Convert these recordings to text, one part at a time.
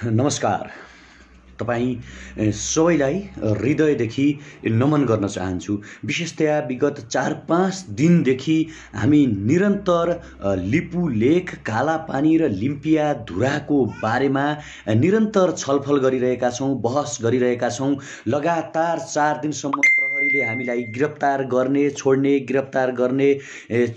नमस्कार। तपाईँ सबैलाई हृदयदेखि नमन गर्न चाहन्छु। विशेषतया विगत 4-5 दिनदेखि हामी निरन्तर लिपुलेख, कालापानी र लिम्पिया धुराको बारेमा निरन्तर छलफल गरिरहेका छौँ, बहस गरिरहेका छौँ। लगातार 4 दिनसम्म प्रहरीले हामीलाई गिरफ्तार गर्ने, छोड्ने, गिरफ्तार गर्ने,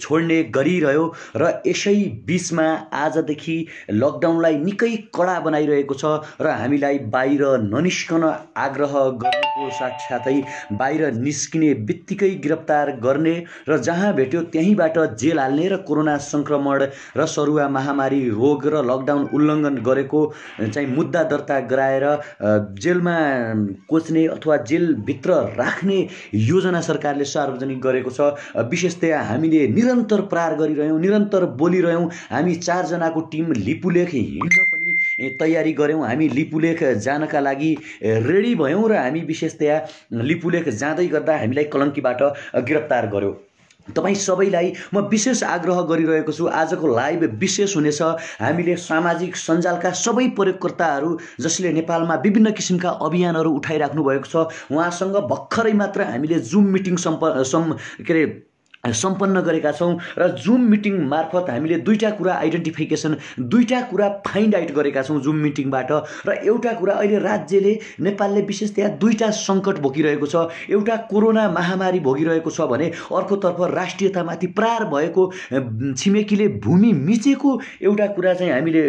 छोड्ने गरिरह्यो र यसै बिचमा आजदेखि लकडाउनलाई निकै कडा बनाइरहेको छ र हामीलाई बाहिर ननिस्कन आग्रह गर्नुको साथसाथै बाहिर निस्किने बित्तिकै गिरफ्तार गर्ने र जहाँ भेट्यो त्यहीँबाट जेल हाल्ने र कोरोना संक्रमण र सरुवा महामारी रोग र लकडाउन उल्लङ्घन गरेको चाहिँ मुद्दा दर्ता गराएर जेलमा कोच्ने अथवा जेलभित्र राख्ने योजना सरकारले सार्वजनिक गरेको छ। विशेषतया हामीले निरन्तर प्रहार गरिरह्यौँ, निरन्तर बोलिरह्यौँ। हामी 4 जनाको टिम लिपुलेख हिँड्न पनि तयारी गऱ्यौँ। हामी लिपुलेख जानका लागि रेडी भयौँ र हामी विशेषतया लिपुलेख जाँदै गर्दा हामीलाई कलङ्कीबाट गिरफ्तार गर्यो। तपाईँ सबैलाई म विशेष आग्रह गरिरहेको छु। आजको लाइभ विशेष हुनेछ। हामीले सामाजिक सञ्जालका सबै प्रयोगकर्ताहरू जसले नेपालमा विभिन्न किसिमका अभियानहरू उठाइराख्नु भएको छ उहाँसँग भर्खरै मात्र हामीले जुम मिटिङ सम्पन्न गरेका छौँ र जुम मिटिङ मार्फत हामीले दुईटा कुरा आइडेन्टिफिकेसन, दुईटा कुरा फाइन्ड आउट गरेका छौँ जुम मिटिङबाट। र एउटा कुरा, अहिले राज्यले, नेपालले विशेषतया दुईटा सङ्कट भोगिरहेको छ। एउटा कोरोना महामारी भोगिरहेको छ भने अर्कोतर्फ राष्ट्रियतामाथि प्रहार भएको, छिमेकीले भूमि मिचेको एउटा कुरा चाहिँ हामीले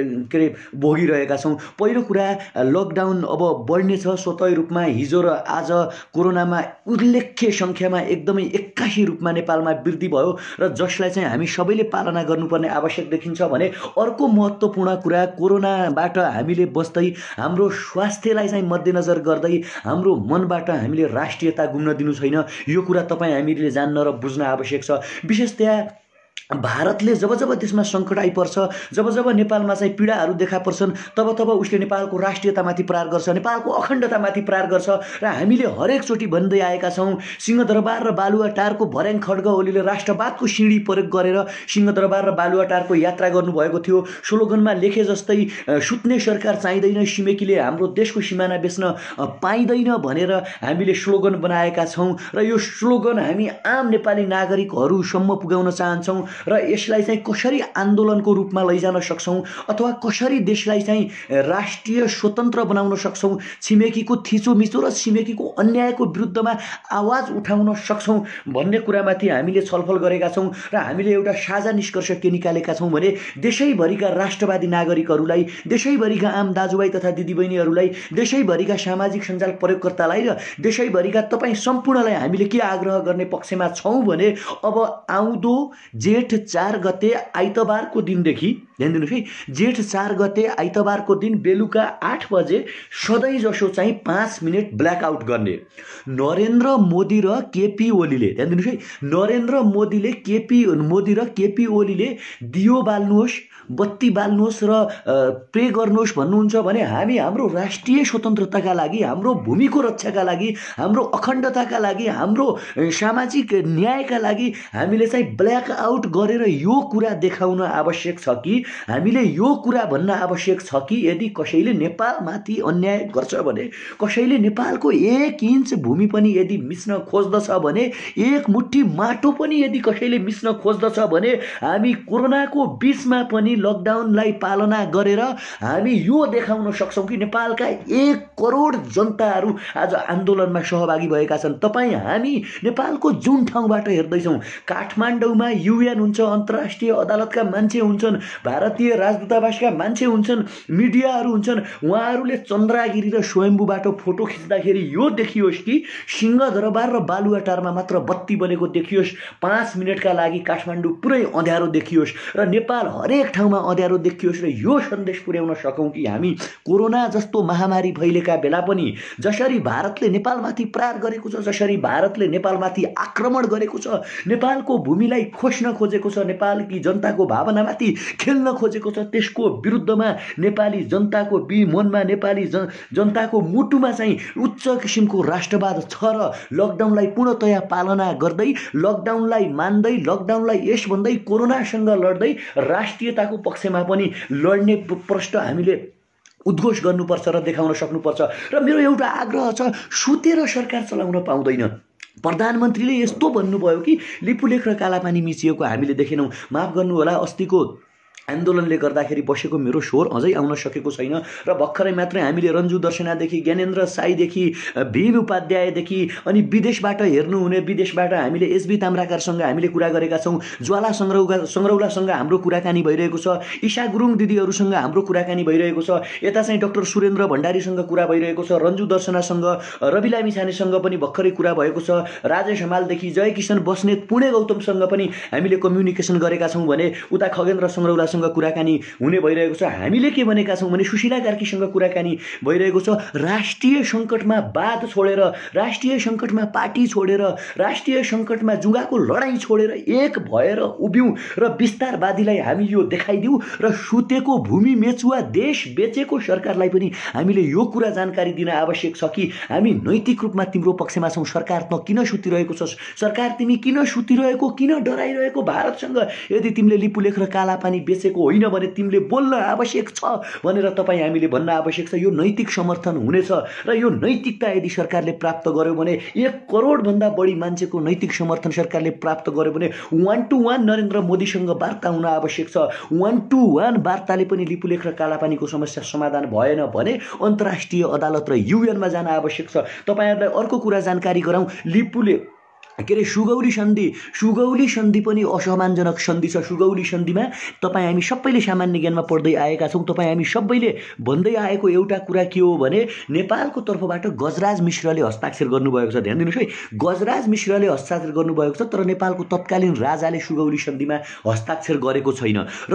भोगिरहेका छौँ। पहिलो कुरा, लकडाउन अब बढ्नेछ स्वतः रूपमा। हिजो र आज कोरोनामा उल्लेख्य सङ्ख्यामा एकदमै 81 रूपमा नेपालमा वृद्धि भयो र जसलाई चाहिँ हामी सबैले पालना गर्नुपर्ने आवश्यक देखिन्छ भने अर्को महत्त्वपूर्ण कुरा, कोरोनाबाट हामीले बस्दै हाम्रो स्वास्थ्यलाई चाहिँ मध्यनजर गर्दै हाम्रो मनबाट हामीले राष्ट्रियता गुम्न दिनु छैन। यो कुरा तपाईँ हामीले जान्न र बुझ्न आवश्यक छ। विशेषतया भारतले जब जब देशमा सङ्कट आइपर्छ, जब जब नेपालमा चाहिँ पीडाहरू देखा पर्छन्, तब तब उसले नेपालको राष्ट्रियतामाथि प्रहार गर्छ, नेपालको अखण्डतामाथि प्रहार गर्छ। र हामीले हरेकचोटि भन्दै आएका छौँ, सिंहदरबार र बालुवाटारको भर्याङ खड्ग ओलीले राष्ट्रवादको सिँढी प्रयोग गरेर सिंहदरबार र बालुवाटारको यात्रा गर्नुभएको थियो। स्लोगनमा लेखे जस्तै सुत्ने सरकार चाहिँदैन, छिमेकीले हाम्रो देशको सिमाना बेच्न पाइँदैन भनेर हामीले स्लोगन बनाएका छौँ र यो स्लोगन हामी आम नेपाली नागरिकहरूसम्म पुर्याउन चाहन्छौँ र यसलाई चाहिँ कसरी आन्दोलनको रूपमा लैजान सक्छौँ अथवा कसरी देशलाई चाहिँ राष्ट्रिय स्वतन्त्र बनाउन सक्छौँ, छिमेकीको थिचोमिचो र छिमेकीको अन्यायको विरुद्धमा आवाज उठाउन सक्छौँ भन्ने कुरामाथि हामीले छलफल गरेका छौँ। र हामीले एउटा साझा निष्कर्ष के निकालेका छौँ भने देशैभरिका राष्ट्रवादी नागरिकहरूलाई, देशैभरिका आम दाजुभाइ तथा दिदीबहिनीहरूलाई, देशैभरिका सामाजिक सञ्जाल प्रयोगकर्तालाई र देशैभरिका तपाईँ सम्पूर्णलाई हामीले के आग्रह गर्ने पक्षमा छौँ भने अब आउँदो जेठ 4 गते आइतबारको दिनदेखि, ध्यान दिनुहोस् है, जेठ 4 गते आइतबारको दिन बेलुका 8 बजे सधैँ जसो चाहिँ 5 मिनट ब्ल्याकआउट गर्ने। नरेन्द्र मोदी र केपी ओलीले, ध्यान दिनुहोस् है, नरेन्द्र मोदी र केपी ओलीले दियो बाल्नुहोस्, बत्ती बाल्नुहोस् र प्रे गर्नुहोस् भन्नुहुन्छ भने हामी हाम्रो राष्ट्रिय स्वतन्त्रताका लागि, हाम्रो भूमिको रक्षाका लागि, हाम्रो अखण्डताका लागि, हाम्रो सामाजिक न्यायका लागि हामीले चाहिँ ब्ल्याकआउट गरेर यो कुरा देखाउन आवश्यक छ कि, हामीले यो कुरा भन्न आवश्यक छ कि यदि कसैले नेपालमाथि अन्याय गर्छ भने, कसैले नेपालको 1 इन्च भूमि पनि यदि मिच्न खोज्दछ भने, 1 मुट्ठी माटो पनि यदि कसैले मिच्न खोज्दछ भने हामी कोरोनाको बिचमा पनि लकडाउनलाई पालना गरेर हामी यो देखाउन सक्छौँ कि नेपालका 1 करोड जनताहरू आज आन्दोलनमा सहभागी भएका छन्। तपाईँ हामी नेपालको जुन ठाउँबाट हेर्दैछौँ, काठमाडौँमा युएन हुन्छ, अन्तर्राष्ट्रिय अदालतका मान्छे हुन्छन्, भारतीय राजदूतावासका मान्छे हुन्छन्, मिडियाहरू हुन्छन्, उहाँहरूले चन्द्रागिरी र स्वयम्भूबाट फोटो खिच्दाखेरि यो देखियोस् कि सिंहदरबार र बालुवाटारमा मात्र बत्ती बनेको देखियोस्, 5 मिनटका लागि काठमाडौँ पुरै अँध्यारो देखियोस् र नेपाल हरेक ठाउँमा अँध्यारो देखियोस् र यो सन्देश पुर्याउन सकौँ कि हामी कोरोना जस्तो महामारी भइलेका बेला पनि जसरी भारतले नेपालमाथि प्रहार गरेको छ, जसरी भारतले नेपालमाथि आक्रमण गरेको छ, नेपालको भूमिलाई खोज्न खोजेको छ, नेपालकी जनताको भावनामाथि खेल्न खोजेको छ, त्यसको विरुद्धमा नेपाली जनताको मनमा, नेपाली जनताको मुटुमा चाहिँ उच्च किसिमको राष्ट्रवाद छ र लकडाउनलाई पूर्णतया पालना गर्दै, लकडाउनलाई मान्दै, लकडाउनलाई यस भन्दै, कोरोनासँग लड्दै राष्ट्रियताको पक्षमा पनि लड्ने प्रश्न हामीले उद्घोष गर्नुपर्छ र देखाउन सक्नुपर्छ। र मेरो एउटा आग्रह छ, सुतेर सरकार चलाउन पाउँदैन। प्रधानमन्त्रीले यस्तो भन्नुभयो कि लिपुलेख र कालापानी मिसिएको हामीले देखेनौँ। माफ गर्नुहोला, अस्तिको आन्दोलनले गर्दाखेरि बसेको मेरो स्वर अझै आउन सकेको छैन र भर्खरै मात्रै हामीले रन्जु दर्शनादेखि, ज्ञानेन्द्र साईदेखि, भीम उपाध्यायदेखि, अनि विदेशबाट हेर्नुहुने, विदेशबाट हामीले एसबी ताम्राकारसँग हामीले कुरा गरेका छौँ, ज्वाला सङ्ग्रौलासँग हाम्रो कुराकानी भइरहेको छ, ईशा गुरुङ दिदीहरूसँग हाम्रो कुराकानी भइरहेको छ, यता चाहिँ डाक्टर सुरेन्द्र भण्डारीसँग कुरा भइरहेको छ, रन्जु दर्शनासँग, रवि लामिछानेसँग पनि भर्खरै कुरा भएको छ, राजेश हमालदेखि जयकिशन बस्नेत, पुणे गौतमसँग पनि हामीले कम्युनिकेसन गरेका छौँ भने उता खगेन्द्र सङ्ग्रौला कुराकानी हुने भइरहेको छ। हामीले के भनेका छौँ भने सुशीला कार्कीसँग कुराकानी भइरहेको छ। राष्ट्रिय सङ्कटमा वाद छोडेर, राष्ट्रिय सङ्कटमा पार्टी छोडेर, राष्ट्रिय सङ्कटमा जुगाको लडाईँ छोडेर एक भएर उभियौँ र विस्तारवादीलाई हामी यो देखाइदिउँ र सुतेको भूमि मेचुवा देश बेचेको सरकारलाई पनि हामीले यो कुरा जानकारी दिन आवश्यक छ कि हामी नैतिक रूपमा तिम्रो पक्षमा छौँ। सरकार त किन सुतिरहेको छस्? सरकार तिमी किन सुतिरहेको, किन डराइरहेको भारतसँग? यदि तिमीले लिपुलेख र कालापानी बेचेको होइन भने तिमीले बोल्न आवश्यक छ भनेर तपाईँ हामीले भन्न आवश्यक छ। यो नैतिक समर्थन हुनेछ र यो नैतिकता यदि सरकारले प्राप्त गर्यो भने, 1 करोडभन्दा बढी मान्छेको नैतिक समर्थन सरकारले प्राप्त गर्यो भने 1-to-1 नरेन्द्र मोदीसँग वार्ता हुन आवश्यक छ। 1-to-1 वार्ताले पनि लिपुलेख र कालापानीको समस्या समाधान भएन भने अन्तर्राष्ट्रिय अदालत र युएनमा जान आवश्यक छ। तपाईँहरूलाई अर्को कुरा जानकारी गराउँ, सुगौली सन्धि पनि असम्मानजनक सन्धि छ। सुगौली सन्धिमा तपाईँ हामी सबैले सामान्य ज्ञानमा पढ्दै आएका छौँ। तपाईँ हामी सबैले भन्दै आएको एउटा कुरा के हो भने नेपालको तर्फबाट गजराज मिश्रले हस्ताक्षर गर्नुभएको छ। ध्यान दिनुहोस् है, गजराज मिश्रले हस्ताक्षर गर्नुभएको छ, तर नेपालको तत्कालीन राजाले सुगौली सन्धिमा हस्ताक्षर गरेको छैन। र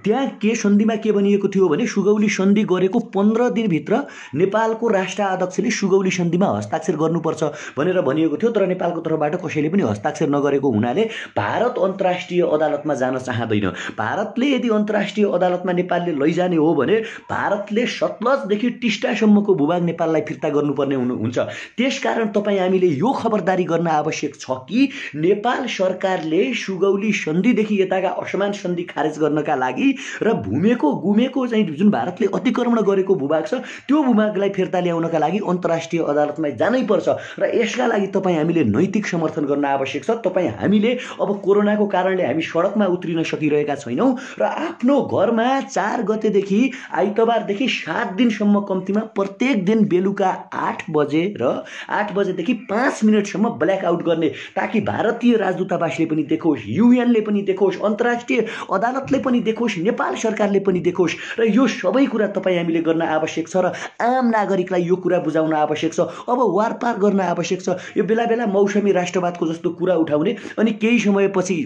त्यहाँ सन्धिमा के भनिएको थियो भने सुगौली सन्धि गरेको 15 दिनभित्र नेपालको राष्ट्र अध्यक्षले सुगौली सन्धिमा हस्ताक्षर गर्नुपर्छ भनेर भनिएको थियो, तर नेपालको तर्फबाट कसैले पनि हस्ताक्षर नगरेको हुनाले भारत अन्तर्राष्ट्रिय अदालतमा जान चाहँदैन। भारतले यदि अन्तर्राष्ट्रिय अदालतमा नेपालले लैजाने हो भने भारतले सतलजदेखि टिस्टासम्मको भूभाग नेपाललाई फिर्ता गर्नुपर्ने हुन्छ। त्यसकारण तपाईँ हामीले यो खबरदारी गर्न आवश्यक छ कि नेपाल सरकारले सुगौली सन्धिदेखि यताका असमान सन्धि खारेज गर्नका लागि र गुमेको चाहिँ जुन भारतले अतिक्रमण गरेको भूभाग छ त्यो भूभागलाई फिर्ता ल्याउनका लागि अन्तर्राष्ट्रिय अदालतमा जानै पर्छ र यसका लागि तपाईँ हामीले नैतिक समर्थन गर्न आवश्यक छ। तपाईँ हामीले अब कोरोनाको कारणले हामी सडकमा उत्रिन सकिरहेका छैनौँ र आफ्नो घरमा 4 गतेदेखि आइतबारदेखि 7 दिनसम्म कम्तीमा प्रत्येक दिन बेलुका 8 बजे र 8 बजेदेखि 5 मिनटसम्म ब्ल्याकआउट गर्ने, ताकि भारतीय राजदूतावासले पनि देखोस्, युएनले पनि देखोस्, अन्तर्राष्ट्रिय अदालतले पनि देखोस्, नेपाल सरकारले पनि देखोस् र यो सबै कुरा तपाईँ हामीले गर्न आवश्यक छ र आम नागरिकलाई यो कुरा बुझाउन आवश्यक छ। अब वारपार गर्न आवश्यक छ। यो बेला बेला मौसमी राष्ट्रवादको जस्तो कुरा उठाउने अनि केही समयपछि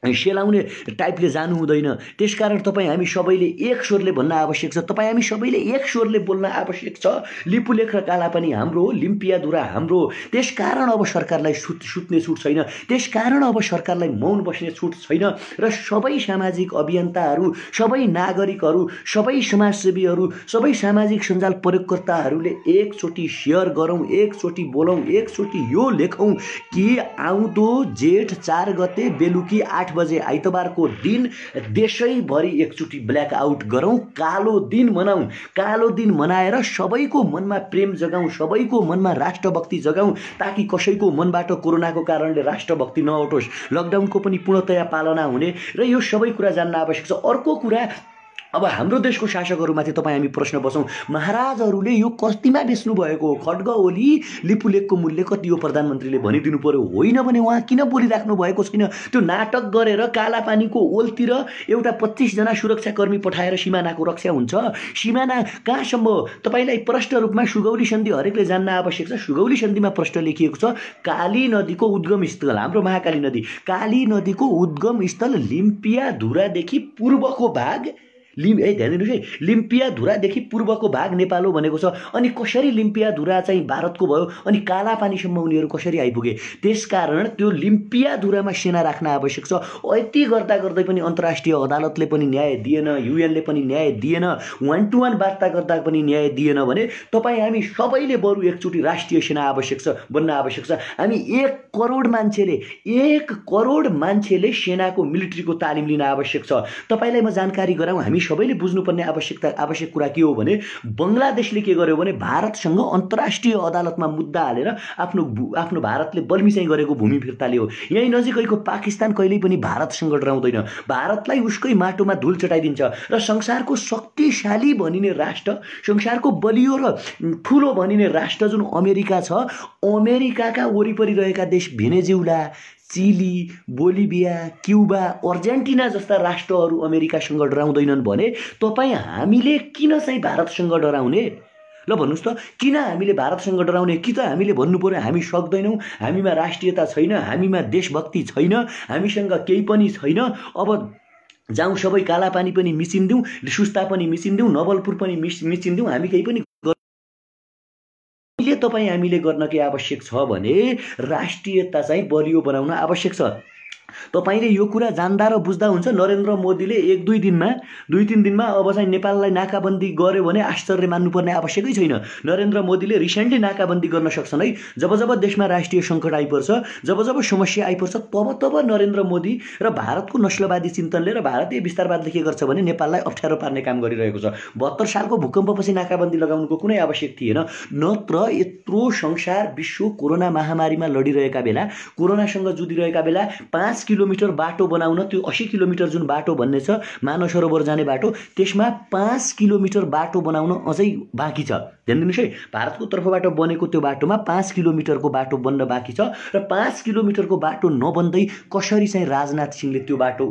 सेलाउने टाइपले जानु हुँदैन। त्यसकारण तपाईँ हामी सबैले एक स्वरले भन्न आवश्यक छ, तपाईँ हामी सबैले एक स्वरले बोल्न आवश्यक छ। लिपुलेख र कालापानी हाम्रो, लिम्पियाधुरा हाम्रो। त्यसकारण अब सरकारलाई सुत्ने छुट छैन, त्यसकारण अब सरकारलाई मौन बस्ने छुट छैन र सबै सामाजिक अभियन्ताहरू, सबै नागरिकहरू, सबै समाजसेवीहरू, सबै सामाजिक सञ्जाल प्रयोगकर्ताहरूले एकचोटि सेयर गरौँ, एकचोटि बोलौँ, एकचोटि यो लेखौँ कि आउँदो जेठ 4 गते बेलुकी 8 बजे आइतबारको दिन देशैभरि एकचोटि ब्ल्याकआउट गरौँ, कालो दिन मनाउँ। कालो दिन मनाएर सबैको मनमा प्रेम जगाउँ, सबैको मनमा राष्ट्रभक्ति जगाउँ, ताकि कसैको मनबाट कोरोनाको कारणले राष्ट्रभक्ति नउठोस्, लकडाउनको पनि पूर्णतया पालना हुने र यो सबै कुरा जान्न आवश्यक छ। अर्को कुरा, अब हाम्रो देशको शासकहरूमाथि तपाईँ हामी प्रश्न बसौँ, महाराजहरूले यो कतिमा बेच्नु भएको हो? खड्ग ओली लिपुलेखको मूल्य कति हो प्रधानमन्त्रीले भनिदिनु पर्यो, होइन भने उहाँ किन बोलिराख्नु भएको छैन? त्यो नाटक गरेर कालापानीको ओलतिर एउटा 25 जना सुरक्षाकर्मी पठाएर सिमानाको रक्षा हुन्छ। सिमाना कहाँसम्म हो? तपाईँलाई प्रष्ट रूपमा सुगौली सन्धि हरेकले जान्न आवश्यक छ। सुगौली सन्धिमा प्रष्ट लेखिएको छ, काली नदीको उद्गम स्थल, हाम्रो महाकाली नदी, काली नदीको उद्गम स्थल लिम्पियाधुरादेखि पूर्वको भाग ध्यान दिनुहोस् है, लिम्पियाधुरादेखि पूर्वको भाग नेपाल हो भनेको छ। अनि कसरी लिम्पियाधुरा चाहिँ भारतको भयो अनि कालापानीसम्म उनीहरू कसरी आइपुगे? त्यसकारण त्यो लिम्पियाधुरामा सेना राख्न आवश्यक छ। यति गर्दा गर्दै पनि अन्तर्राष्ट्रिय अदालतले पनि न्याय दिएन, युएनले पनि न्याय दिएन, 1-to-1 वार्ता गर्दा पनि न्याय दिएन भने तपाईँ हामी सबैले बरु एकचोटि राष्ट्रिय सेना आवश्यक छ बन्न आवश्यक छ। हामी 1 करोड मान्छेले सेनाको मिलिट्रीको तालिम लिन आवश्यक छ। तपाईँलाई म जानकारी गराउँ, हामी सबैले बुझ्नुपर्ने आवश्यक कुरा के हो भने बङ्गलादेशले के गर्यो भने भारतसँग अन्तर्राष्ट्रिय अदालतमा मुद्दा हालेर आफ्नो भारतले बल्मिसाइ गरेको भूमि फिर्ता लियो। यही नजिकैको पाकिस्तान कहिल्यै पनि भारतसँग डराउँदैन, भारतलाई उसकै माटोमा धुल चटाइदिन्छ र संसारको शक्तिशाली भनिने राष्ट्र, संसारको बलियो र ठुलो भनिने राष्ट्र जुन अमेरिका छ, अमेरिकाका वरिपरि रहेका देश भेनेजुला, चिली, बोलिभिया, क्युबा, अर्जेन्टिना जस्ता राष्ट्रहरू अमेरिकासँग डराउँदैनन् भने तपाईँ हामीले किन चाहिँ भारतसँग डराउने? ल भन्नुहोस् त, किन हामीले भारतसँग डराउने? कि त हामीले भन्नु पर्यो हामी सक्दैनौँ, हामीमा राष्ट्रियता छैन, हामीमा देशभक्ति छैन, हामीसँग केही पनि छैन, अब जाउँ सबै कालापानी पनि मिसिन्दिउँ, सुस्ता पनि मिसिन्दिउँ, नवलपुर पनि मिसिन्दिउँ, हामी केही पनि हामीले गर्न के आवश्यक छ भने राष्ट्रियता चाहिँ बलियो बनाउन आवश्यक छ। तपाईले यो कुरा जान्दा र बुझ्दा हुन्छ। नरेन्द्र मोदीले 1-2 दिनमा 2-3 दिनमा अब चाहिँ नेपाललाई नाकाबन्दी गर्यो भने आश्चर्य मान्नुपर्ने आवश्यकै छैन। नरेन्द्र मोदीले रिसेन्टली नाकाबन्दी गर्न सक्छन् है। जब जब देशमा राष्ट्रिय सङ्कट आइपर्छ, जब जब समस्या आइपर्छ, तब नरेन्द्र मोदी र भारतको नस्लवादी चिन्तनले र भारतीय विस्तारवादले के गर्छ भने नेपाललाई अप्ठ्यारो पार्ने काम गरिरहेको छ। 72 सालको भूकम्पपछि नाकाबन्दी लगाउनुको कुनै आवश्यक थिएन। नत्र यत्रो संसार विश्व कोरोना महामारीमा लडिरहेका बेला, कोरोनासँग जुधिरहेका बेला 5 किलोमिटर बाटो बनाउन, त्यो 80 किलोमिटर जुन बाटो भन्ने छ मानव सरोवर जाने बाटो, त्यसमा 5 किलोमिटर बाटो बनाउन अझै बाँकी छ। ध्यान दिनुहोस् है, भारतको तर्फबाट बनेको त्यो बाटोमा 5 किलोमिटरको बाटो बन्न बाँकी छ र 5 किलोमिटरको बाटो नबन्दै कसरी चाहिँ राजनाथ सिंहले त्यो बाटो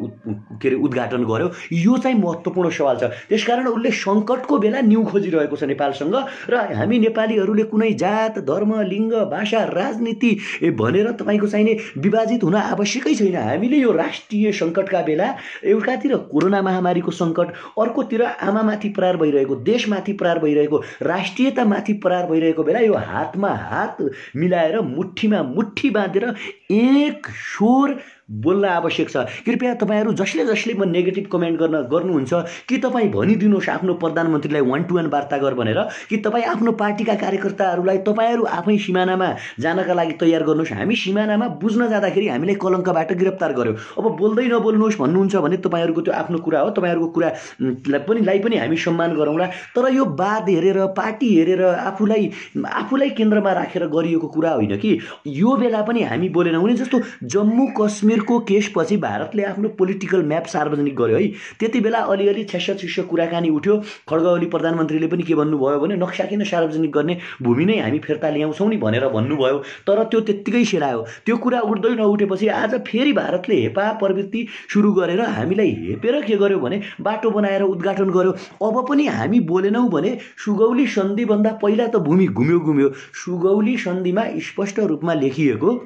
उद्घाटन गर्यो, यो चाहिँ महत्त्वपूर्ण सवाल छ। त्यसकारण उसले सङ्कटको बेला न्यु खोजिरहेको छ नेपालसँग र हामी नेपालीहरूले कुनै जात, धर्म, लिङ्ग, भाषा, राजनीति भनेर तपाईँको चाहिने विभाजित हुन आवश्यकै छैन। हामीले यो राष्ट्रिय सङ्कटका बेला एउटातिर कोरोना महामारीको सङ्कट, अर्कोतिर आमामाथि प्रहार भइरहेको, देशमाथि प्रहार भइरहेको, राष्ट्रियतामाथि प्रहार भइरहेको बेला यो हातमा हात मिलाएर मुठ्ठीमा मुठ्ठी बाँधेर एक स्वर बोल्न आवश्यक छ। कृपया तपाईहरु जसले म नेगेटिभ कमेन्ट गर्नुहुन्छ कि तपाईँ भनिदिनुहोस् आफ्नो प्रधानमन्त्रीलाई 1-to-1 वार्ता गर भनेर, कि तपाईँ आफ्नो पार्टीका कार्यकर्ताहरूलाई तपाईहरु आफै सिमानामा जानका लागि तयार गर्नुहोस्। हामी सिमानामा बुझ्न जाँदाखेरि हामीलाई कलङ्कबाट गिरफ्तार गर्यो। अब बोल्दै नबोल्नुहोस् भन्नुहुन्छ भने तपाईहरुको त्यो आफ्नो कुरा हो, तपाईहरुको कुरालाई पनि हामी सम्मान गरौँला। तर यो वाद हेरेर, पार्टी हेरेर, आफूलाई केन्द्रमा राखेर गरिएको कुरा होइन कि। यो बेला पनि हामी बोलेनौँ भने जस्तो जम्मू कश्मीरको केसपछि भारतले आफ्नो पोलिटिकल म्याप सार्वजनिक गर्यो है। त्यति बेला अलिअलि छ्यास्स कुराकानी उठ्यो। खड्ग ओली प्रधानमन्त्रीले पनि के भन्नुभयो भने नक्सा किन सार्वजनिक गर्ने, भूमि नै हामी फिर्ता ल्याउँछौँ नि भनेर भन्नुभयो। तर त्यो त्यत्तिकै सेलायो। त्यो कुरा उठ्दै नउठेपछि आज फेरि भारतले हेपा प्रवृत्ति सुरु गरेर हामीलाई हेपेर के गर्यो भने बाटो बनाएर उद्घाटन गर्यो। अब पनि हामी बोलेनौँ भने सुगौली सन्धिभन्दा पहिला त भूमि घुम्यो। सुगौली सन्धिमा स्पष्ट रूपमा लेखिएको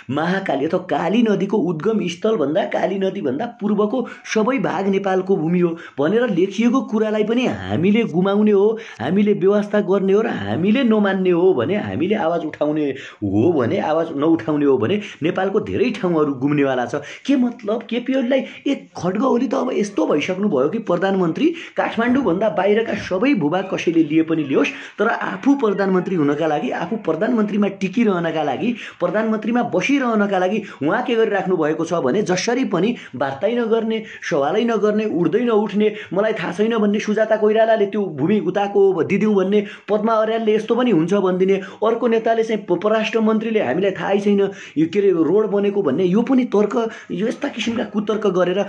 महाकाली अथवा काली नदीको उद्गम स्थल भन्दा काली नदी भन्दा पूर्वको सबै भाग नेपालको भूमि हो भनेर लेखिएको कुरालाई पनि हामीले गुमाउने हो, हामीले व्यवस्था गर्ने हो र हामीले नमान्ने हो भने, हामीले आवाज उठाउने हो भने, आवाज नउठाउने हो भने नेपालको धेरै ठाउँहरू गुम्नेवाला छ। के मतलब केपी ओलीलाई एक खड्ग ओली त अब यस्तो भइसक्नु भयो कि प्रधानमन्त्री काठमाडौँ भन्दा बाहिरका सबै भूभाग कसैले लिए पनि लियोस्, तर आफू प्रधानमन्त्री हुनका लागि, आफू प्रधानमन्त्रीमा टिकिरहनका लागि, प्रधानमन्त्रीमा बसिरहनका लागि उहाँ के गरिराख्नु भएको छ भने जसरी पनि वार्तै नगर्ने, सवालै नगर्ने, उड्दै नउठ्ने, मलाई थाहा छैन भन्ने, सुजाता कोइरालाले त्यो भूमि उताको दिदिउँ भन्ने, पद्मा अर्यालले यस्तो पनि हुन्छ भनिदिने, अर्को नेताले चाहिँ परराष्ट्र मन्त्रीले हामीलाई थाहै छैन यो के अरे रोड बनेको भन्ने, यो पनि तर्क, यो यस्ता किसिमका कुतर्क गरेर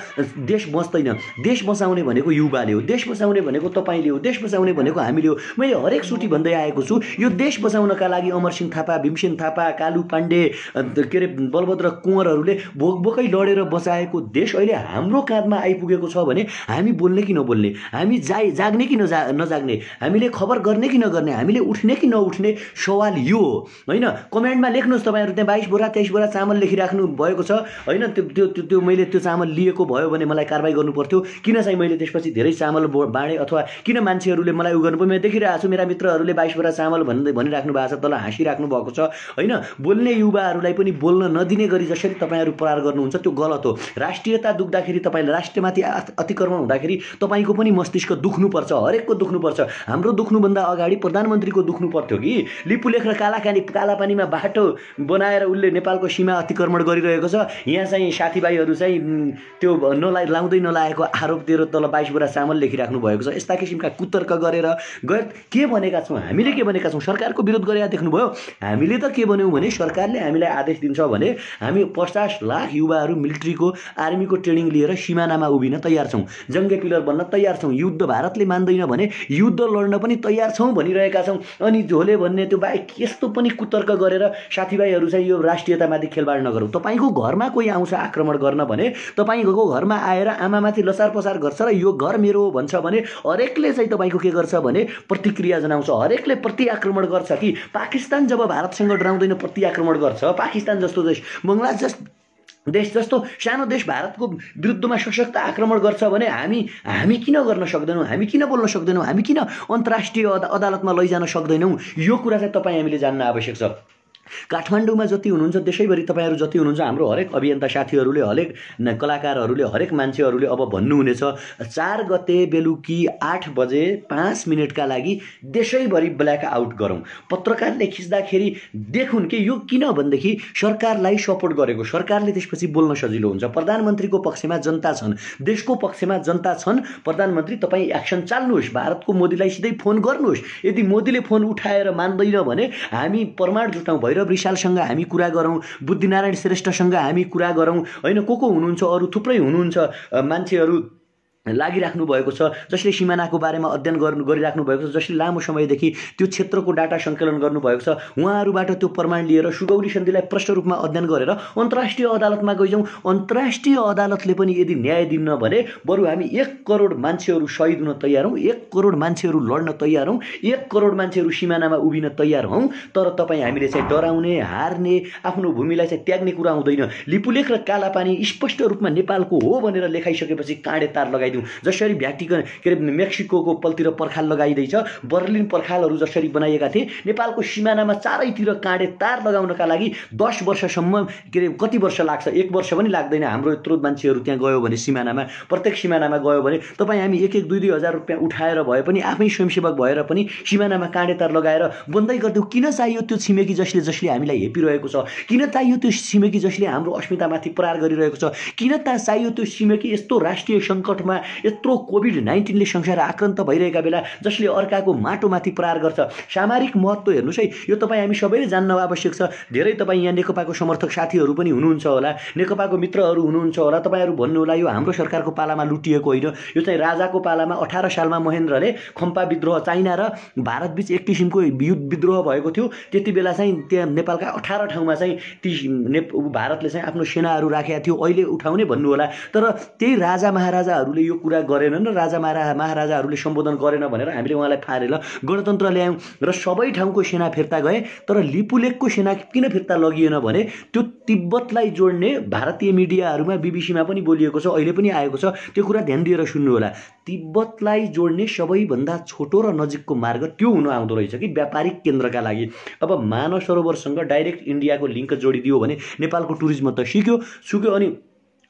देश बच्दैन। देश बचाउने भनेको युवाले हो, देश बचाउने भनेको तपाईँले हो, देश बचाउने भनेको हामीले हो। मैले हरेक चोटि भन्दै आएको छु, यो देश बचाउनका लागि अमरसिंह थापा, भीमसेन थापा, कालु पाण्डे, के अरे बलभद्र कुँवरहरूले भोकभोकै लडेर बचाएको देश अहिले हाम्रो काँधमा आइपुगेको छ भने हामी बोल्ने कि नबोल्ने, हामी जाग्ने कि नजाग्ने, हामीले खबर गर्ने कि नगर्ने, हामीले उठ्ने कि नउठ्ने, सवाल यो हो होइन। कमेन्टमा लेख्नुहोस् तपाईँहरू, त्यहाँ 22 बोरा 23 बोरा चामल लेखिराख्नु भएको छ होइन। त्यो मैले त्यो चामल लिएको भयो भने मलाई कारबाही गर्नु पर्थ्यो। किन चाहिँ मैले त्यसपछि धेरै चामल बाँडेँ, अथवा किन मान्छेहरूले मलाई उ गर्नु पर्यो? मैले देखिरहेको छु मेरा मित्रहरूले 22 बोरा चामल भनिराख्नु भएको छ, तल हाँसिराख्नु भएको छ होइन। बोल्ने युवाहरूलाई पनि बोल्न नदिने गरी जसरी तपाईहरु प्रहार गर्नुहुन्छ त्यो गलत हो। राष्ट्रियता दुख्दाखेरि तपाईले राष्ट्रमाथि अतिक्रमण हुँदाखेरि तपाईको पनि मस्तिष्क दुख्नुपर्छ, हरेकको दुख्नुपर्छ। हाम्रो दुख्नुभन्दा अगाडि प्रधानमन्त्रीको दुख्नु पर्थ्यो कि लिपुलेख र कालापानीमा बाटो बनाएर उसले नेपालको सीमा अतिक्रमण गरिरहेको छ। यहाँ चाहिँ साथीभाइहरू चाहिँ त्यो लाउँदै नलाएको आरोप दिएर तल 22 बोरा चामल लेखिराख्नु भएको छ। यस्ता किसिमका कुतर्क गरेर के भनेका छौँ हामीले, के भनेका छौँ? सरकारको विरोध गरेर देख्नुभयो। हामीले त के भन्यौँ भने सरकारले हामीलाई आदेश दिन्छ भने हामी 50 लाख युवाहरू मिलिट्रीको आर्मीको ट्रेनिङ लिएर सिमानामा उभिन तयार छौँ, जङ्गे पिलर बन्न तयार छौँ। युद्ध भारतले मान्दैन भने युद्ध लड्न पनि तयार छौँ भनिरहेका छौँ। अनि झोले भन्ने त्यो बाहेक यस्तो पनि कुतर्क गरेर साथीभाइहरू चाहिँ यो राष्ट्रियतामाथि खेलबाड नगरौँ। तपाईँको घरमा कोही आउँछ आक्रमण गर्न भने तपाईँको घरमा आएर आमामाथि लसार पसार गर्छ र यो घर मेरो हो भन्छ भने हरेकले चाहिँ तपाईँको के गर्छ भने प्रतिक्रिया जनाउँछ, हरेकले प्रति आक्रमण गर्छ कि पाकिस्तान जब भारतसँग डराउँदैन प्रति आक्रमण गर्छ। पाकिस्तान जस्तो देश, बङ्गलादेश देश जस्तो सानो देश भारतको विरुद्धमा सशक्त आक्रमण गर्छ भने हामी किन गर्न सक्दैनौँ? हामी किन बोल्न सक्दैनौँ? हामी किन अन्तर्राष्ट्रिय अदालतमा लैजान सक्दैनौँ? यो कुरा चाहिँ तपाईँ हामीले जान्न आवश्यक छ। काठमाडौँमा जति हुनुहुन्छ देशैभरि तपाईहरु जति हुनुहुन्छ हाम्रो हरेक अभियन्ता साथीहरूले, हरेक कलाकारहरूले, हरेक मान्छेहरूले अब भन्नुहुनेछ 4 गते बेलुकी 8 बजे 5 मिनेटका लागि देशैभरि ब्ल्याक आउट गरौँ। पत्रकारले खिच्दाखेरि देखुन् कि यो किन भन्देखि सरकारलाई सपोर्ट गरेको, सरकारले त्यसपछि बोल्न सजिलो हुन्छ। प्रधानमन्त्रीको पक्षमा जनता छन्, देशको पक्षमा जनता छन्। प्रधानमन्त्री तपाईँ एक्सन चाल्नुहोस्, भारतको मोदीलाई सिधै फोन गर्नुहोस्। यदि मोदीले फोन उठाएर मान्दैन भने हामी प्रमाण जुटाउँ, भैरव रिसालसँग हामी कुरा गरौँ, बुद्धिनारायण श्रेष्ठसँग हामी कुरा गरौँ, हैन को हुनुहुन्छ, अरू थुप्रै हुनुहुन्छ मान्छेहरू लागिराख्नु भएको छ जसले सिमानाको बारेमा अध्ययन गरिराख्नु भएको छ, जसले लामो समयदेखि त्यो क्षेत्रको डाटा सङ्कलन गर्नुभएको छ। उहाँहरूबाट त्यो प्रमाण लिएर सुगौली सन्धिलाई प्रष्ट रूपमा अध्ययन गरेर अन्तर्राष्ट्रिय अदालतमा गइजाउँ। अन्तर्राष्ट्रिय अदालतले पनि यदि न्याय दिन्न भने बरु हामी 1 करोड मान्छेहरू शहीद हुन तयार हौँ, 1 करोड मान्छेहरू लड्न तयार हौँ, 1 करोड मान्छेहरू सिमानामा उभिन तयार हौँ। तर तपाईँ हामीले चाहिँ डराउने, हार्ने, आफ्नो भूमिलाई चाहिँ त्याग्ने कुरा आउँदैन। लिपुलेख र कालापानी स्पष्ट रूपमा नेपालको हो भनेर लेखाइसकेपछि काँडे तार लगाइ जसरी भ्याटिकन के अरे मेक्सिकोको पलतिर पर्खाल लगाइदैछ, बर्लिन पर्खालहरू जसरी बनाइएका थिए, नेपालको सिमानामा चारैतिर काँडे तार लगाउनका लागि 10 वर्षसम्म के अरे कति वर्ष लाग्छ? 1 वर्ष पनि लाग्दैन। हाम्रो यत्रो मान्छेहरू त्यहाँ गयो भने सिमानामा, प्रत्येक सिमानामा गयो भने तपाईँ हामी 1-1, 2-2 हजार रुपियाँ उठाएर भए पनि आफै स्वयंसेवक भएर पनि सिमानामा काँडे तार लगाएर बन्दै गरिदिउँ। किन चाहियो त्यो छिमेकी जसले हामीलाई हेपिरहेको छ? किन चाहियो त्यो छिमेकी जसले हाम्रो अस्मितामाथि प्रहार गरिरहेको छ? किन चाहियो त्यो छिमेकी यस्तो राष्ट्रिय सङ्कटमा, यत्रो कोभिड-19 ले संसार आक्रान्त भइरहेका बेला जसले अर्काको माटोमाथि प्रहार गर्छ? सामरिक महत्त्व हेर्नुहोस् है, यो तपाईँ हामी सबैले जान्न आवश्यक छ। धेरै तपाईँ यहाँ नेकपाको समर्थक साथीहरू पनि हुनुहुन्छ होला, नेकपाको मित्रहरू हुनुहुन्छ होला। तपाईँहरू भन्नु होला यो हाम्रो सरकारको पालामा लुटिएको होइन, यो चाहिँ राजाको पालामा 18 सालमा महेन्द्रले खम्पा विद्रोह, चाइना र भारतबीच एक किसिमको युद्ध विद्रोह भएको थियो। त्यति बेला चाहिँ त्यहाँ नेपालका 18 ठाउँमा चाहिँ भारतले चाहिँ आफ्नो सेनाहरू राखेका थियो। अहिले उठाउने भन्नु होला, तर त्यही राजा महाराजाहरूले यो कुरा गरेनन् र राजा महाराजाहरूले सम्बोधन गरेन भनेर हामीले उहाँलाई फारेर गणतन्त्र ल्यायौँ र सबै ठाउँको सेना फिर्ता गए। तर लिपुलेखको सेना किन फिर्ता लगिएन भने त्यो तिब्बतलाई जोड्ने भारतीय मिडियाहरूमा बीबीसीमा पनि बोलिएको छ, अहिले पनि आएको छ। त्यो कुरा ध्यान दिएर सुन्नु होला। तिब्बतलाई जोड्ने सबैभन्दा छोटो र नजिकको मार्ग त्यो हुन आउँदो रहेछ कि व्यापारिक केन्द्रका लागि। अब मानव सरोवरसँग डाइरेक्ट इन्डियाको लिङ्क जोडिदियो भने नेपालको टुरिज्म त सुक्यो। अनि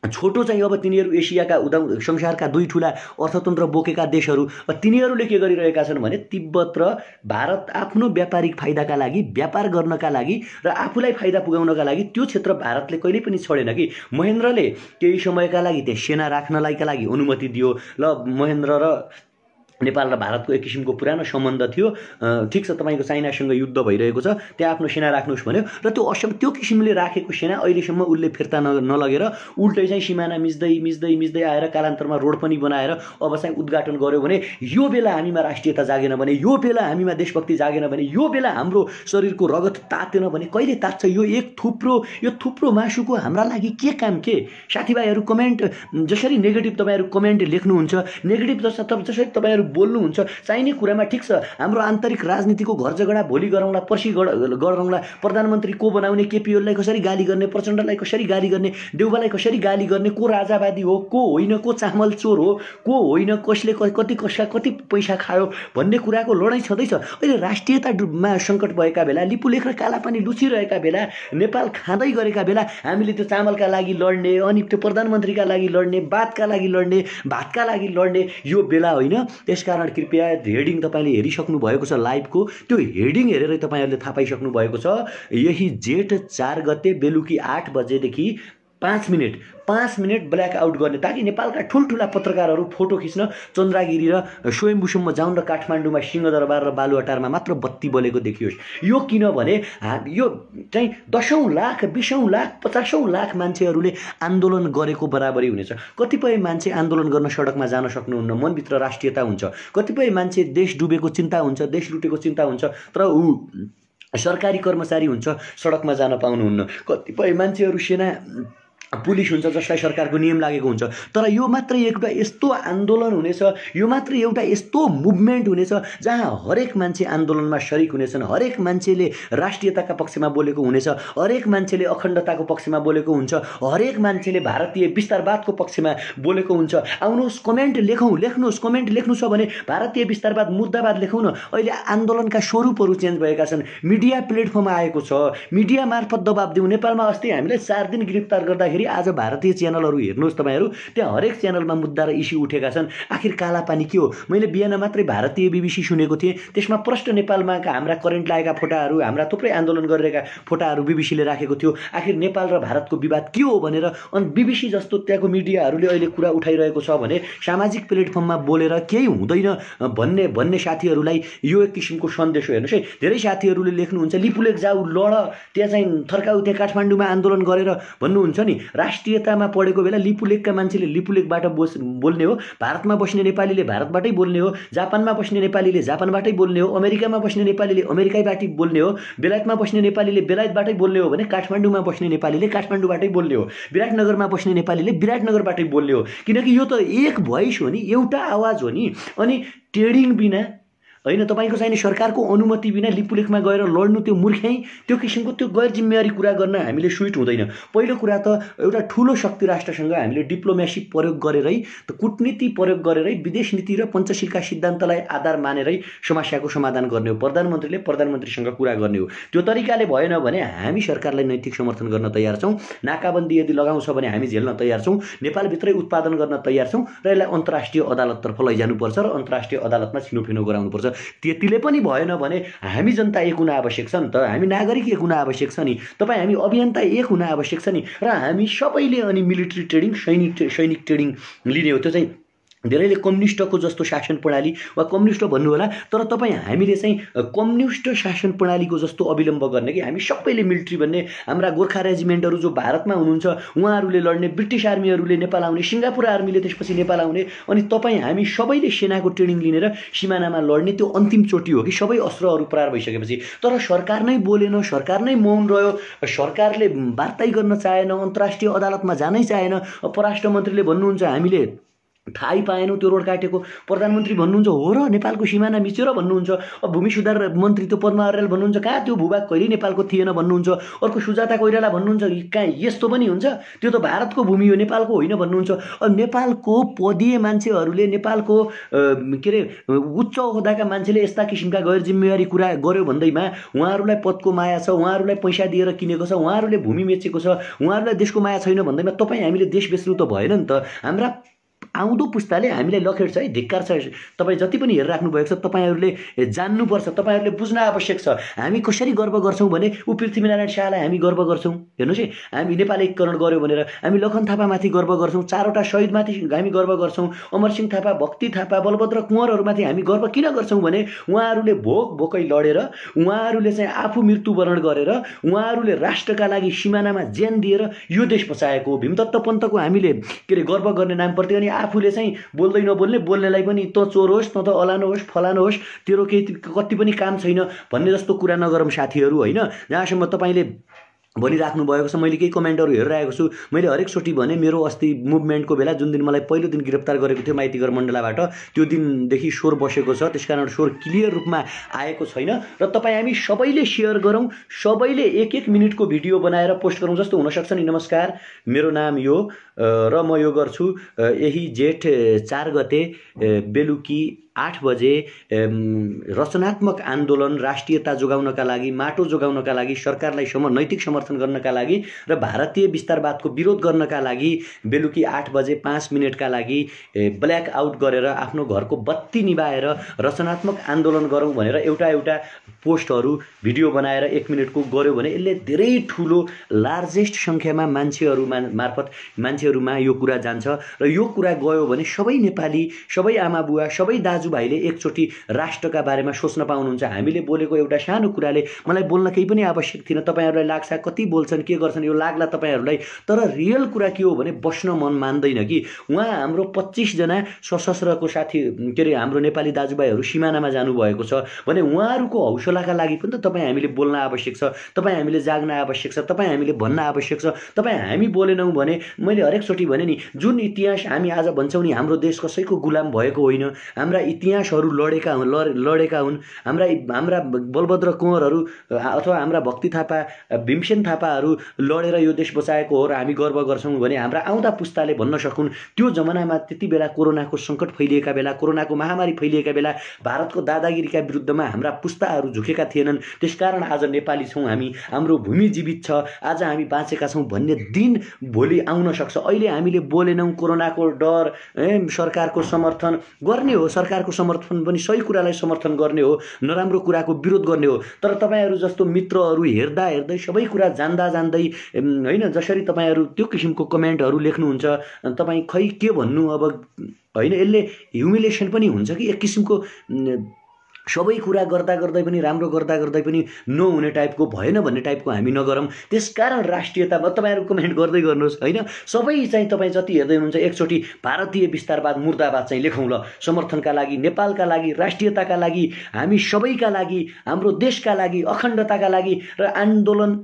छोटो चाहिँ अब तिनीहरू एसियाका संसारका 2 ठुला अर्थतन्त्र बोकेका देशहरू, तिनीहरूले के गरिरहेका छन् भने तिब्बत र भारत आफ्नो व्यापारिक फाइदाका लागि, व्यापार गर्नका लागि र आफूलाई फाइदा पुगाउनका लागि त्यो क्षेत्र भारतले कहिल्यै पनि छोडेन कि। महेन्द्रले केही समयका लागि त्यहाँ सेना राख्नलाईका लागि अनुमति दियो। ल महेन्द्र र नेपाल र भारतको एक किसिमको पुरानो सम्बन्ध थियो। ठिक छ, तपाईँको चाइनासँग युद्ध भइरहेको छ, त्यहाँ आफ्नो सेना राख्नुहोस् भन्यो र त्यो किसिमले राखेको सेना अहिलेसम्म उसले फिर्ता नलगेर उल्टै चाहिँ सिमाना मिच्दै आएर कालान्तरमा रोड पनि बनाएर अब चाहिँ उद्घाटन गर्यो भने यो बेला हामीमा राष्ट्रियता जागेन भने, यो बेला हामीमा देशभक्ति जागेन भने, यो बेला हाम्रो शरीरको रगत तातेन भने कहिले तात्छ? यो थुप्रो मासुको हाम्रा लागि के काम के? साथीभाइहरू कमेन्ट जसरी नेगेटिभ तपाईँहरू कमेन्ट लेख्नुहुन्छ, नेगेटिभ जसरी तपाईँहरू बोल्नुहुन्छ चाहिने कुरामा ठिक छ हाम्रो आन्तरिक राजनीतिको घर झगडा भोलि गरौँला पर्सि गरौँला प्रधानमन्त्री को बनाउने केपी ओलीलाई कसरी गाली गर्ने प्रचण्डलाई कसरी गाली गर्ने देउबालाई कसरी गाली गर्ने को राजावादी हो को होइन को चामल चोर हो को होइन कसले कति कसका कति पैसा खायो भन्ने कुराको लडाइँ छँदैछ। अहिले राष्ट्रियतामा सङ्कट भएका बेला लिपुलेख र कालापानी लुचिरहेका बेला नेपाल खाँदै गरेका बेला हामीले त्यो चामलका लागि लड्ने अनि त्यो प्रधानमन्त्रीका लागि लड्ने बातका लागि लड्ने भातका लागि लड्ने यो बेला होइन। त्यसकारण कृपया हेडिङ तपाईँले हेरिसक्नु भएको छ लाइभको त्यो हेडिङ हेरेरै तपाईँहरूले थाहा पाइसक्नु भएको छ यही जेठ 4 गते बेलुकी 8 बजेदेखि 5 मिनट ब्ल्याक आउट गर्ने ताकि नेपालका ठुल्ठुला पत्रकारहरू फोटो खिच्न चन्द्रागिरी र स्वयम्भूसम्म जाउन् र काठमाडौँमा सिंहदरबार र बालुवाटारमा मात्र बत्ती बलेको देखियोस्। यो किनभने यो चाहिँ 10औं लाख 20औं लाख 50औं लाख मान्छेहरूले आन्दोलन गरेको बराबरी हुनेछ। कतिपय मान्छे आन्दोलन गर्न सडकमा जान सक्नुहुन्न मनभित्र राष्ट्रियता हुन्छ, कतिपय मान्छे देश डुबेको चिन्ता हुन्छ देश लुटेको चिन्ता हुन्छ तर ऊ सरकारी कर्मचारी हुन्छ सडकमा जान पाउनुहुन्न, कतिपय मान्छेहरू सेना पुलिस हुन्छ जसलाई सरकारको नियम लागेको हुन्छ। तर यो मात्र एउटा यस्तो आन्दोलन हुनेछ यो मात्र एउटा यस्तो मुभमेन्ट हुनेछ जहाँ हरेक मान्छे आन्दोलनमा शरिक हुनेछन्, हरेक मान्छेले राष्ट्रियताका पक्षमा बोलेको हुनेछ, हरेक मान्छेले अखण्डताको पक्षमा बोलेको हुन्छ, हरेक मान्छेले भारतीय विस्तारवादको पक्षमा बोलेको हुन्छ। आउनुहोस् कमेन्ट लेख्नुहोस् कमेन्ट लेख्नु छ भने भारतीय विस्तारवाद मुद्दावाद लेखौँ न। अहिले आन्दोलनका स्वरूपहरू चेन्ज भएका छन्, मिडिया प्लेटफर्म आएको छ, मिडिया मार्फत दबाब दिउँ। नेपालमा अस्ति हामीले 4 दिन गिरफ्तार गर्दाखेरि आज भारतीय च्यानलहरू हेर्नुहोस् तपाईहरु त्यहाँ हरेक च्यानलमा मुद्दा र इस्यु उठेका छन्। आखिर कालापानी के हो? मैले बिहान मात्रै भारतीय बीबीसी सुनेको थिएँ, त्यसमा प्रष्ट नेपालमा हाम्रा करेन्ट लागेका फोटाहरू हाम्रा थुप्रै आन्दोलन गरिरहेका फोटाहरू बीबीसीले राखेको थियो। आखिर नेपाल र भारतको विवाद के हो भनेर अनि बीबीसी जस्तो त्यहाँको मिडियाहरूले अहिले कुरा उठाइरहेको छ भने सामाजिक प्लेटफर्ममा बोलेर केही हुँदैन भन्ने साथीहरूलाई यो एक किसिमको सन्देश हो। हेर्नुहोस् है, धेरै साथीहरूले लेख्नुहुन्छ लिपुलेक जाऊ लड, त्यहाँ चाहिँ थर्काउ, त्यहाँ काठमाडौँमा आन्दोलन गरेर भन्नुहुन्छ नि। राष्ट्रियतामा पढेको बेला लिपुलेकका मान्छेले लिपुलेकबाट बोल्ने हो, भारतमा बस्ने नेपालीले भारतबाटै बोल्ने हो, जापानमा बस्ने नेपालीले जापानबाटै बोल्ने हो, अमेरिकामा बस्ने नेपालीले अमेरिकैबाटै बोल्ने हो, बेलायतमा बस्ने नेपालीले बेलायतबाटै बोल्ने हो भने काठमाडौँमा बस्ने नेपालीले काठमाडौँबाटै बोल्ने हो, विराटनगरमा बस्ने नेपालीले विराटनगरबाटै बोल्ने हो। किनकि यो त एक भोइस हो नि, एउटा आवाज हो नि। अनि ट्रेडिङ बिना होइन, तपाईको चाहिने सरकारको अनुमति बिना लिपुलेखमा गएर लड्नु त्यो मूर्ख्याइ, त्यो किसिमको त्यो गैर जिम्मेवारी कुरा गर्न हामीले सुइट हुँदैन। पहिलो कुरा त एउटा ठुलो शक्ति राष्ट्रसँग हामीले डिप्लोमेसी प्रयोग गरेरै, कूटनीति प्रयोग गरेरै, विदेश नीति र पञ्चशीलका सिद्धान्तलाई आधार मानेरै समस्याको समाधान गर्ने हो। प्रधानमन्त्रीले प्रधानमन्त्रीसँग कुरा गर्ने हो। त्यो तरिकाले भएन भने हामी सरकारलाई नैतिक समर्थन गर्न तयार छौँ। नाकाबन्दी यदि लगाउँछ भने हामी झेल्न तयार छौँ। नेपालभित्रै उत्पादन गर्न तयार छौँ र यसलाई अन्तर्राष्ट्रिय अदालततर्फ लैजानुपर्छ र अन्तर्राष्ट्रिय अदालतमा छिनोफिनो गराउनुपर्छ। त्यतिले पनि भएन भने हामी जनता एक हुन आवश्यक छ नि त, हामी नागरिक एक हुन आवश्यक छ नि, तपाईँ हामी अभियन्ता एक हुन आवश्यक छ नि। र हामी सबैले अनि मिलिट्री ट्रेनिङ सैनिक ट्रेनिङ लिने हो। त्यो चाहिँ धेरैले कम्युनिस्टको जस्तो शासन प्रणाली वा कम्युनिस्ट भन्नु होला, तर तपाईँ हामीले चाहिँ कम्युनिस्ट शासन प्रणालीको जस्तो अविलम्ब गर्ने कि हामी सबैले मिलिट्री भन्ने। हाम्रा गोर्खा रेजिमेन्टहरू जो भारतमा हुनुहुन्छ उहाँहरूले लड्ने, ब्रिटिस आर्मीहरूले नेपाल आउने, सिङ्गापुर आर्मीले त्यसपछि नेपाल आउने, अनि तपाईँ हामी सबैले सेनाको ट्रेनिङ लिनेर सिमानामा लड्ने त्यो अन्तिम चोटि हो कि सबै अस्त्रहरू प्रहार भइसकेपछि। तर सरकार नै बोलेन, सरकार नै मौन रह्यो, सरकारले वार्ता गर्न चाहेन, अन्तर्राष्ट्रिय अदालतमा जानै चाहेन। परराष्ट्र मन्त्रीले भन्नुहुन्छ हामीले थाहै पाएनौँ त्यो रोड काटेको, प्रधानमन्त्री भन्नुहुन्छ हो र नेपालको सिमाना मिच्यो र भन्नुहुन्छ, भूमि सुधार मन्त्री त्यो पद्मा अर्याल भन्नुहुन्छ कहाँ त्यो भूभाग कहिले नेपालको थिएन भन्नुहुन्छ, अर्को सुजाता कोइराला भन्नुहुन्छ कहाँ यस्तो पनि हुन्छ, त्यो त भारतको भूमि हो नेपालको होइन भन्नुहुन्छ। नेपालको पदीय मान्छेहरूले, नेपालको के अरे उच्च ओहदाका मान्छेले यस्ता किसिमका गैर जिम्मेवारी कुरा गर्यो भन्दैमा उहाँहरूलाई पदको माया छ, उहाँहरूलाई पैसा दिएर किनेको छ, उहाँहरूले भूमि बेचेको छ, उहाँहरूलाई देशको माया छैन भन्दैमा तपाईँ हामीले देश बेच्नु त भएन नि त। हाम्रा आउँदो पुस्ताले हामीलाई लखेट्छ है, धिक्कार छ। तपाईँ जति पनि हेरिराख्नु भएको छ तपाईँहरूले जान्नुपर्छ, तपाईँहरूले बुझ्न आवश्यक छ। हामी कसरी गर्व गर्छौँ भने ऊ पृथ्वीनारायण शाहलाई हामी गर्व गर्छौँ। हेर्नुहोस् है, हामी नेपाल एकीकरण गर्यो भनेर हामी लखन थापामाथि गर्व गर्छौँ, 4वटा शहीदमाथि हामी गर्व गर्छौँ, अमरसिंह थापा, भक्ति थापा, बलभद्र कुँवरहरूमाथि हामी गर्व किन गर्छौँ भने उहाँहरूले भोकै लडेर, उहाँहरूले चाहिँ आफू मृत्युवरण गरेर, उहाँहरूले राष्ट्रका लागि सिमानामा ज्यान दिएर यो देश बचाएको हो। भीमदत्त पन्तको हामीले के अरे गर्व गर्ने नाम पर्थ्यो, अनि आफूले चाहिँ बोल्दै नबोल्ने, बोल्नेलाई पनि त चोर होस्, त अलानो होस्, फलानो होस्, तेरो केही कति पनि काम छैन भन्ने जस्तो कुरा नगरौँ साथीहरू होइन। जहाँसम्म तपाईँले भनिराख्नु भएको छ। मैले केही कमेन्टहरू हेरिरहेको छु। मैले हरेकचोटि भने मेरो अस्ति मुभमेन्टको बेला जुन दिन मलाई पहिलो दिन गिरफ्तार गरेको थियो माइतीघर मण्डलाबाट, त्यो दिनदेखि स्वर बसेको छ, त्यसकारण स्वर क्लियर रूपमा आएको छैन। र तपाईँ हामी सबैले सेयर गरौँ, सबैले एक एक मिनटको भिडियो बनाएर पोस्ट गरौँ जस्तो हुनसक्छ नि। नमस्कार, मेरो नाम यो र म यो गर्छु यही जेठ 4 गते बेलुकी 8 बजे रचनात्मक आन्दोलन राष्ट्रियता जोगाउनका लागि, माटो जोगाउनका लागि, सरकारलाई नैतिक समर्थन गर्नका लागि र भारतीय विस्तारवादको विरोध गर्नका लागि बेलुकी 8 बजे 5 मिनटका लागि ब्ल्याक आउट गरेर आफ्नो घरको बत्ती निभाएर रचनात्मक आन्दोलन गरौँ भनेर एउटा पोस्टहरू भिडियो बनाएर 1 मिनटको गर्यो भने यसले धेरै ठुलो लार्जेस्ट सङ्ख्यामा मान्छेहरूमा यो कुरा जान्छ र यो कुरा गयो भने सबै नेपाली, सबै आमा बुवा, सबै दाजुभाइले एकचोटि राष्ट्रका बारेमा सोच्न पाउनुहुन्छ। हामीले बोलेको एउटा सानो कुराले मलाई बोल्न केही पनि आवश्यक थिएन। तपाईँहरूलाई लाग्छ कति बोल्छन्, के गर्छन्, यो लाग्ला तपाईँहरूलाई, तर रियल कुरा के हो भने बस्न मन मान्दैन कि उहाँ हाम्रो 25 जना सशस्त्रको साथी के अरे हाम्रो नेपाली दाजुभाइहरू सिमानामा जानुभएको छ भने उहाँहरूको हौसलाका लागि पनि त तपाईँ हामीले बोल्न आवश्यक छ, तपाईँ हामीले जाग्न आवश्यक छ, तपाईँ हामीले भन्न आवश्यक छ। तपाईँ हामी बोलेनौँ भने, मैले हरेकचोटि भने नि, जुन इतिहास हामी आज भन्छौँ नि हाम्रो देश कसैको गुलाम भएको होइन, हाम्रा इतिहासहरू लडेका हुन्, हाम्रा बलभद्र कुँवरहरू अथवा हाम्रा भक्ति थापा, भीमसेन थापाहरू लडेर यो देश बचाएको हो र हामी गर्व गर्छौँ भने हाम्रा आउँदा पुस्ताले भन्न सकुन् त्यो जमानामा त्यति बेला कोरोनाको सङ्कट फैलिएका बेला, कोरोनाको महामारी फैलिएका बेला भारतको दादागिरीका विरुद्धमा हाम्रा पुस्ताहरू झुकेका थिएनन्। त्यसकारण आज नेपाली छौँ हामी, हाम्रो भूमि जीवित छ, आज हामी बाँचेका छौँ भन्ने दिन भोलि आउन सक्छ। अहिले हामीले बोलेनौँ, कोरोनाको डर, सरकारको समर्थन गर्ने हो, सरकारको समर्थन पनि सही कुरालाई समर्थन गर्ने हो, नराम्रो कुराको विरोध गर्ने हो। तर तपाईँहरू जस्तो मित्रहरू हेर्दै सबै कुरा जान्दै होइन, जसरी तपाईँहरू त्यो किसिमको कमेन्टहरू लेख्नुहुन्छ, तपाईँ खै के भन्नु अब होइन, यसले ह्युमिलेसन पनि हुन्छ कि एक किसिमको सबै कुरा गर्दै पनि, राम्रो गर्दै पनि नहुने टाइपको, भएन भन्ने टाइपको हामी नगरौँ। त्यसकारण राष्ट्रियतामा तपाईँहरू कमेन्ट गर्दै गर्नुहोस् होइन। सबै चाहिँ तपाईँ जति हेर्दै हुनुहुन्छ एकचोटि भारतीय विस्तारवाद मुर्दाबाद चाहिँ लेखौँ ल, समर्थनका लागि, नेपालका लागि, राष्ट्रियताका लागि, हामी सबैका लागि, हाम्रो देशका लागि, अखण्डताका लागि र आन्दोलन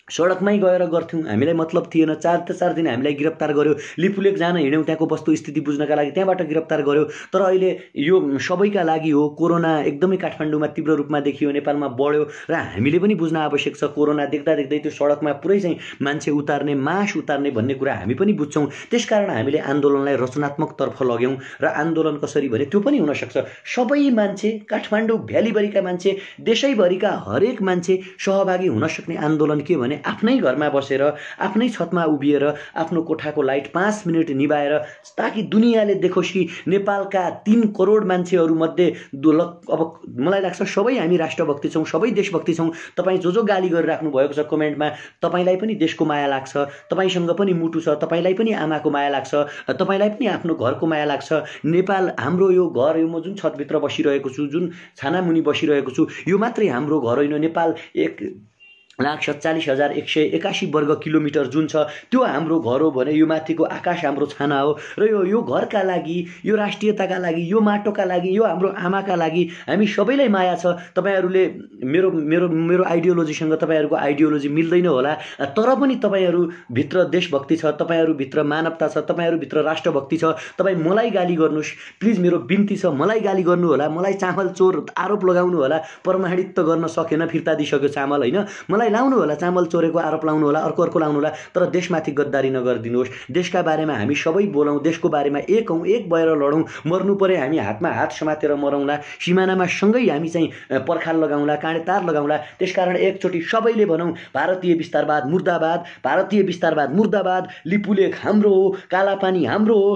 सडकमै गएर गर्थ्यौँ। हामीलाई मतलब थिएन। 4 दिन हामीलाई गिरफ्तार गर्यो, लिपुलेक जान हिँड्यौँ त्यहाँको वस्तुस्थिति बुझ्नका लागि, त्यहाँबाट गिरफ्तार गर्यो। तर अहिले यो सबैका लागि हो। कोरोना एकदमै काठमाडौँमा तीव्र रूपमा देखियो, नेपालमा बढ्यो र हामीले पनि बुझ्न आवश्यक छ। कोरोना देख्दै त्यो सडकमा पुरै चाहिँ मान्छे उतार्ने, मास उतार्ने भन्ने कुरा हामी पनि बुझ्छौँ। त्यसकारण हामीले आन्दोलनलाई रचनात्मकतर्फ लग्यौँ र आन्दोलन कसरी भने त्यो पनि हुनसक्छ। सबै मान्छे, काठमाडौँ भ्यालीभरिका मान्छे, देशैभरिका हरेक मान्छे सहभागी हुन सक्ने आन्दोलन के भने आफ्नै घरमा बसेर, आफ्नै छतमा उभिएर आफ्नो कोठाको लाइट 5 मिनट निभाएर, ताकि दुनियाँले देखोस् कि नेपालका 3 करोड मान्छेहरूमध्ये अब मलाई लाग्छ सबै हामी राष्ट्रभक्ति छौँ, सबै देशभक्ति छौँ। तपाईँ जो गाली गरिराख्नु भएको छ कमेन्टमा, तपाईँलाई पनि देशको माया लाग्छ, तपाईँसँग पनि मुटु छ, तपाईँलाई पनि आमाको माया लाग्छ, तपाईँलाई पनि आफ्नो घरको माया लाग्छ। नेपाल हाम्रो यो घर, यो म जुन छतभित्र बसिरहेको छु, जुन छानामुनि बसिरहेको छु, यो मात्रै हाम्रो घर होइन। नेपाल 1,47,181 वर्ग किलोमिटर जुन छ त्यो हाम्रो घर हो भने यो माथिको आकाश हाम्रो छाना हो। र यो घरका लागि, यो राष्ट्रियताका लागि, यो माटोका लागि, यो हाम्रो आमाका लागि हामी सबैलाई माया छ। तपाईँहरूले मेरो आइडियोलोजीसँग तपाईँहरूको आइडियोलोजी मिल्दैन होला, तर पनि तपाईँहरूभित्र देशभक्ति छ, तपाईँहरूभित्र मानवता छ, तपाईँहरूभित्र राष्ट्रभक्ति छ। तपाईँ मलाई गाली गर्नुहोस् प्लिज, मेरो बिन्ती छ, मलाई गाली गर्नु होला, मलाई चामल चोर आरोप लगाउनु होला, प्रमाणित त गर्न सकेन, फिर्ता दिइसक्यो चामल होइन, मलाई लाउनु होला, चामल चोरेको आरोप लाउनु होला, अर्को लाउनु होला, तर देशमाथि गद्दारी नगरिदिनुहोस्। देशका बारेमा हामी सबै बोलौँ, देशको बारेमा एक भएर लडौँ, मर्नु परे हामी हातमा हात समातेर मरौँला, सिमानामा सँगै हामी चाहिँ पर्खाल लगाउँला, काँडेतार लगाउँला। त्यसकारण एकचोटि सबैले भनौँ भारतीय विस्तारवाद मुर्दाबाद, भारतीय विस्तारवाद मुर्दाबाद, लिपुलेख हाम्रो हो, कालापानी हाम्रो हो,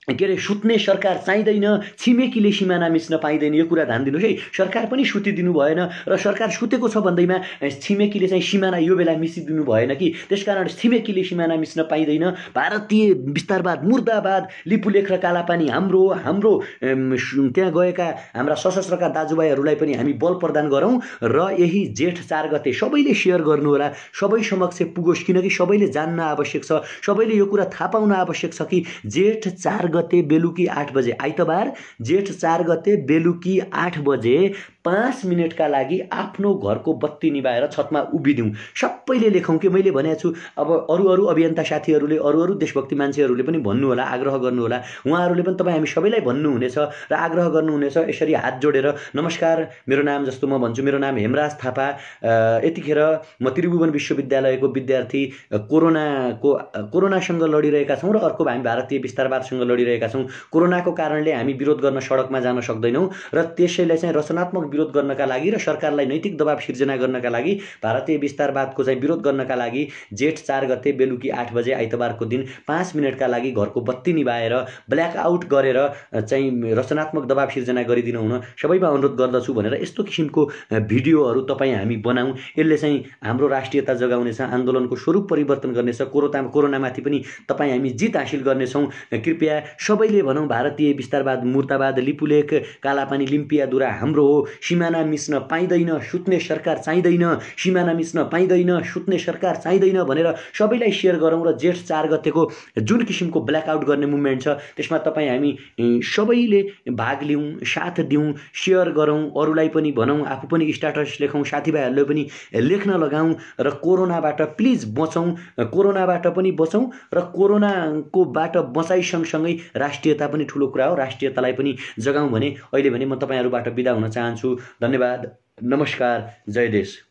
के अरे सुत्ने सरकार चाहिँदैन, छिमेकीले सिमाना मिच्न पाइँदैन। यो कुरा ध्यान दिनुहोस् है, सरकार पनि सुतिदिनु भएन र सरकार सुतेको छ भन्दैमा छिमेकीले चाहिँ सिमाना यो बेला मिचिदिनु भएन कि। त्यसकारण छिमेकीले सिमाना मिच्न पाइँदैन। भारतीय विस्तारवाद मुर्दाबाद, लिपुलेख र कालापानी हाम्रो त्यहाँ गएका हाम्रा सशस्त्रका दाजुभाइहरूलाई पनि हामी बल प्रदान गरौँ र यही जेठ 4 गते सबैले सेयर गर्नुहोला, सबै समक्ष पुगोस्, किनकि सबैले जान्न आवश्यक छ, सबैले यो कुरा थाहा पाउन आवश्यक छ कि जेठ 4 गते बेलुकी 8 बजे आइतबार जेठ 4 गते बेलुकी 8 बजे 5 मिनटका लागि आफ्नो घरको बत्ती निभाएर छतमा उभिदिउँ। सबैले लेखौँ कि मैले भनेको छु। अब अरू अभियन्ता साथीहरूले अरू देशभक्ति मान्छेहरूले पनि भन्नु होला, आग्रह गर्नु होला। उहाँहरूले पनि तपाईँ हामी सबैलाई भन्नुहुनेछ र आग्रह गर्नुहुनेछ। यसरी हात जोडेर नमस्कार, मेरो नाम जस्तो म भन्छु, मेरो नाम हेमराज थापा। यतिखेर म त्रिभुवन विश्वविद्यालयको विद्यार्थी कोरोनासँग लडिरहेका छौँ र अर्को हामी भारतीय विस्तारवादसँग लडिरहेका छौँ। कोरोनाको कारणले हामी विरोध गर्न सडकमा जान सक्दैनौँ र त्यसैलाई चाहिँ रचनात्मक विरोध गर्नका लागि र सरकारलाई नैतिक दबाव सिर्जना गर्नका लागि, भारतीय विस्तारवादको चाहिँ विरोध गर्नका लागि जेठ 4 गते बेलुकी 8 बजे आइतबारको दिन 5 मिनटका लागि घरको बत्ती निभाएर ब्ल्याकआउट गरेर चाहिँ रचनात्मक दबाव सिर्जना गरिदिनु हुन सबैमा अनुरोध गर्दछु भनेर यस्तो किसिमको भिडियोहरू तपाईँ हामी बनाऊँ। यसले चाहिँ हाम्रो राष्ट्रियता जगाउनेछ, आन्दोलनको स्वरूप परिवर्तन गर्नेछ, कोरोनामाथि पनि तपाईँ हामी जित हासिल गर्नेछौँ। कृपया सबैले भनौँ भारतीय विस्तारवाद मुर्दाबाद, लिपुलेख, कालापानी, लिम्पियादुरा हाम्रो हो। सिमाना मिच्न पाइँदैन, सुत्ने सरकार चाहिँदैन, सिमाना मिच्न पाइँदैन, सुत्ने सरकार चाहिँदैन भनेर सबैलाई सेयर गरौँ र जेठ 4 गतेको जुन किसिमको ब्ल्याकआउट गर्ने मुभमेन्ट छ त्यसमा तपाईँ हामी सबैले भाग लिउँ, साथ दिउँ, सेयर गरौँ, अरूलाई पनि भनौँ, आफू पनि स्ट्याटस लेखौँ, साथीभाइहरूले पनि लेख्न लगाउँ र कोरोनाबाट प्लिज बचौँ, कोरोनाबाट पनि बचौँ र कोरोनाकोबाट बचाइ सँगसँगै राष्ट्रियता पनि ठुलो कुरा हो, राष्ट्रियतालाई पनि जगाउँ भने अहिले भने म तपाईँहरूबाट बिदा हुन चाहन्छु। धन्यवाद, नमस्कार, जय देश।